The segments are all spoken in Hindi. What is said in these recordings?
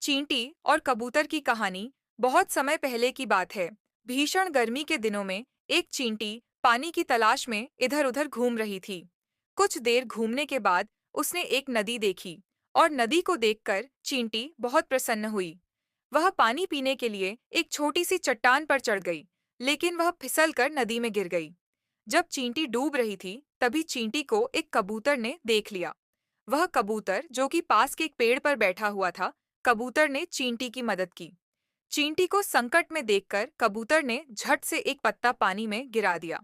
चींटी और कबूतर की कहानी बहुत समय पहले की बात है। भीषण गर्मी के दिनों में एक चींटी पानी की तलाश में इधर-उधर घूम रही थी। कुछ देर घूमने के बाद उसने एक नदी देखी और नदी को देखकर चींटी बहुत प्रसन्न हुई। वह पानी पीने के लिए एक छोटी सी चट्टान पर चढ़ गई, लेकिन वह फिसलकर नदी में गिर गई। जब चींटी डूब रही थी, तभी चींटी को एक कबूतर ने देख लिया। वह कबूतर जो कि पास के एक पेड़ पर बैठा हुआ था, कबूतर ने चींटी की मदद की। चींटी को संकट में देखकर कबूतर ने झट से एक पत्ता पानी में गिरा दिया।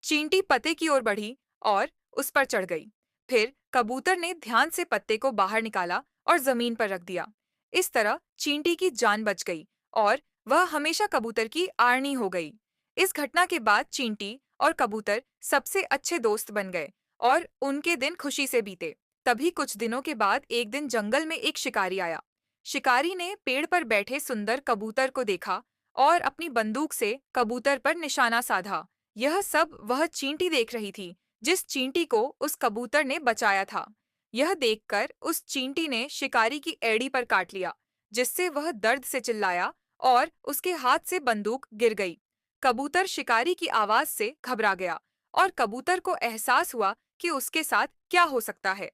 चींटी पत्ते की ओर बढ़ी और उस पर चढ़ गई। फिर कबूतर ने ध्यान से पत्ते को बाहर निकाला और जमीन पर रख दिया। इस तरह चींटी की जान बच गई और वह हमेशा कबूतर की आर्नी हो गई। इस घटना के बाद चींटी और कबूतर सबसे अच्छे दोस्त बन गए और उनके दिन खुशी से बीते। तभी कुछ दिनों के बाद एक दिन जंगल में एक शिकारी आया। शिकारी ने पेड़ पर बैठे सुंदर कबूतर को देखा और अपनी बंदूक से कबूतर पर निशाना साधा। यह सब वह चींटी देख रही थी, जिस चींटी को उस कबूतर ने बचाया था। यह देखकर उस चींटी ने शिकारी की एड़ी पर काट लिया, जिससे वह दर्द से चिल्लाया और उसके हाथ से बंदूक गिर गई। कबूतर शिकारी की आवाज से घबरा गया और कबूतर को एहसास हुआ कि उसके साथ क्या हो सकता है।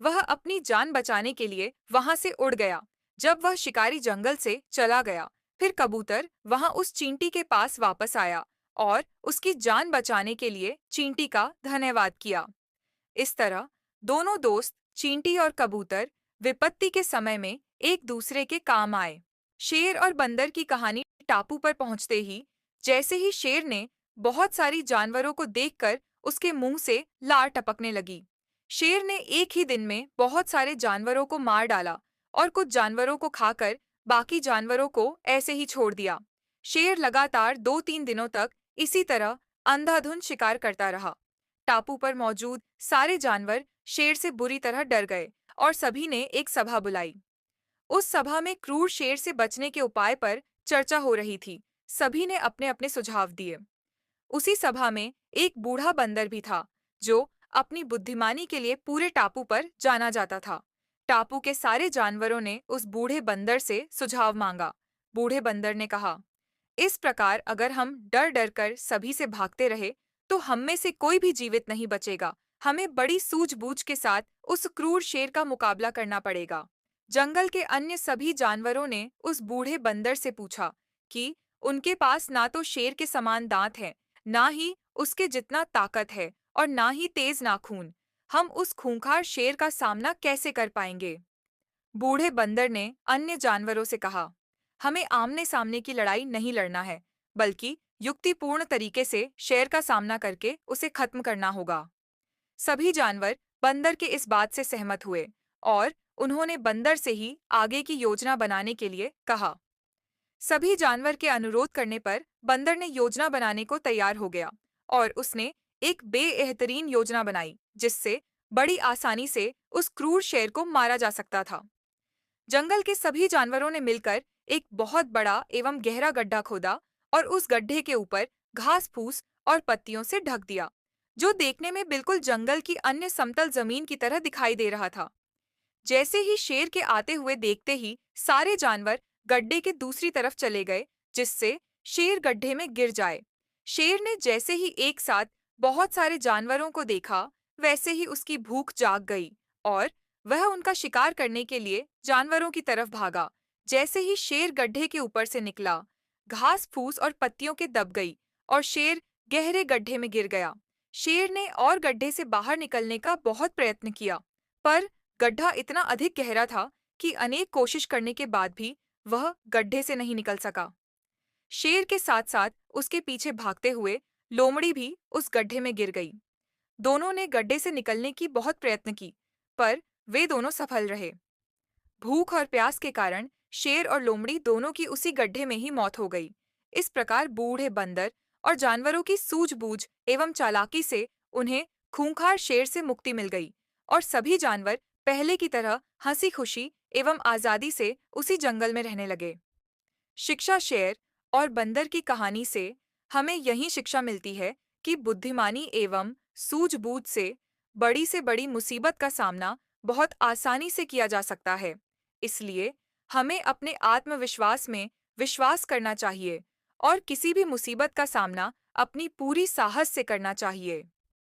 वह अपनी जान बचाने के लिए वहां से उड़ गया। जब वह शिकारी जंगल से चला गया, फिर कबूतर वहां उस चींटी के पास वापस आया और उसकी जान बचाने के लिए चींटी का धन्यवाद किया। इस तरह दोनों दोस्त चींटी और कबूतर विपत्ति के समय में एक दूसरे के काम आए। शेर और बंदर की कहानी टापू पर पहुंचते ही, जैसे ही शेर ने बहुत सारी जानवरों को देखकर उसके मुंह से लार टपकने लगी। शेर ने एक ही दिन में बहुत सारे जानवरों को मार डाला और कुछ जानवरों को खाकर बाकी जानवरों को ऐसे ही छोड़ दिया। शेर लगातार 2-3 दिनों तक इसी तरह अंधाधुंध शिकार करता रहा। टापू पर मौजूद सारे जानवर शेर से बुरी तरह डर गए और सभी ने एक सभा बुलाई। उस सभा में क्रूर शेर से बचने के उपाय पर चर्चा हो रही थी। सभी ने अपने अपने सुझाव दिए। उसी सभा में एक बूढ़ा बंदर भी था, जो अपनी बुद्धिमानी के लिए पूरे टापू पर जाना जाता था। टापू के सारे जानवरों ने उस बूढ़े बंदर से सुझाव मांगा। बूढ़े बंदर ने कहा, इस प्रकार अगर हम डर डर कर सभी से भागते रहे, तो हम में से कोई भी जीवित नहीं बचेगा। हमें बड़ी सूझबूझ के साथ उस क्रूर शेर का मुकाबला करना पड़ेगा। जंगल के अन्य सभी जानवरों ने उस बूढ़े बंदर से पूछा कि उनके पास ना तो शेर के समान दांत हैं, ना ही उसके जितना ताकत है और ना ही तेज नाखून। हम उस खूंखार शेर का सामना कैसे कर पाएंगे? बूढ़े बंदर ने अन्य जानवरों से कहा, हमें आमने सामने की लड़ाई नहीं लड़ना है, बल्कि युक्तिपूर्ण तरीके से शेर का सामना करके उसे खत्म करना होगा। सभी जानवर बंदर के इस बात से सहमत हुए और उन्होंने बंदर से ही आगे की योजना बनाने के लिए कहा। सभी जानवर के अनुरोध करने पर बंदर ने योजना बनाने को तैयार हो गया और उसने एक बेहतरीन योजना बनाई, जिससे बड़ी आसानी से उस क्रूर शेर को मारा जा सकता था। जंगल के सभी जानवरों ने मिलकर एक बहुत बड़ा एवं गहरा गड्ढा खोदा और उस गड्ढे के ऊपर घास फूस और पत्तियों से ढक दिया, जो देखने में बिल्कुल जंगल की अन्य समतल जमीन की तरह दिखाई दे रहा था। जैसे ही शेर के आते हुए देखते ही सारे जानवर गड्ढे के दूसरी तरफ चले गए, जिससे शेर गड्ढे में गिर जाए। शेर ने जैसे ही एक साथ बहुत सारे जानवरों को देखा, वैसे ही उसकी भूख जाग गई और वह उनका शिकार करने के लिए जानवरों की तरफ भागा। जैसे ही शेर गड्ढे के ऊपर से निकला, घास फूस और पत्तियों के दब गई और शेर गहरे गड्ढे में गिर गया। शेर ने और गड्ढे से बाहर निकलने का बहुत प्रयत्न किया, पर गड्ढा इतना अधिक गहरा था कि अनेक कोशिश करने के बाद भी वह गड्ढे से नहीं निकल सका। शेर के साथ साथ उसके पीछे भागते हुए लोमड़ी भी उस गड्ढे में गिर गई। दोनों ने गड्ढे से निकलने की बहुत प्रयत्न की, पर वे दोनों सफल रहे। भूख और प्यास के कारण शेर और लोमड़ी दोनों की उसी गड्ढे में ही मौत हो गई। इस प्रकार बूढ़े बंदर और जानवरों की सूझबूझ एवं चालाकी से उन्हें खूंखार शेर से मुक्ति मिल गई और सभी जानवर पहले की तरह हंसी खुशी एवं आजादी से उसी जंगल में रहने लगे। शिक्षा शेर और बंदर की कहानी से हमें यही शिक्षा मिलती है कि बुद्धिमानी एवं सूझबूझ से बड़ी मुसीबत का सामना बहुत आसानी से किया जा सकता है। इसलिए हमें अपने आत्मविश्वास में विश्वास करना चाहिए और किसी भी मुसीबत का सामना अपनी पूरी साहस से करना चाहिए।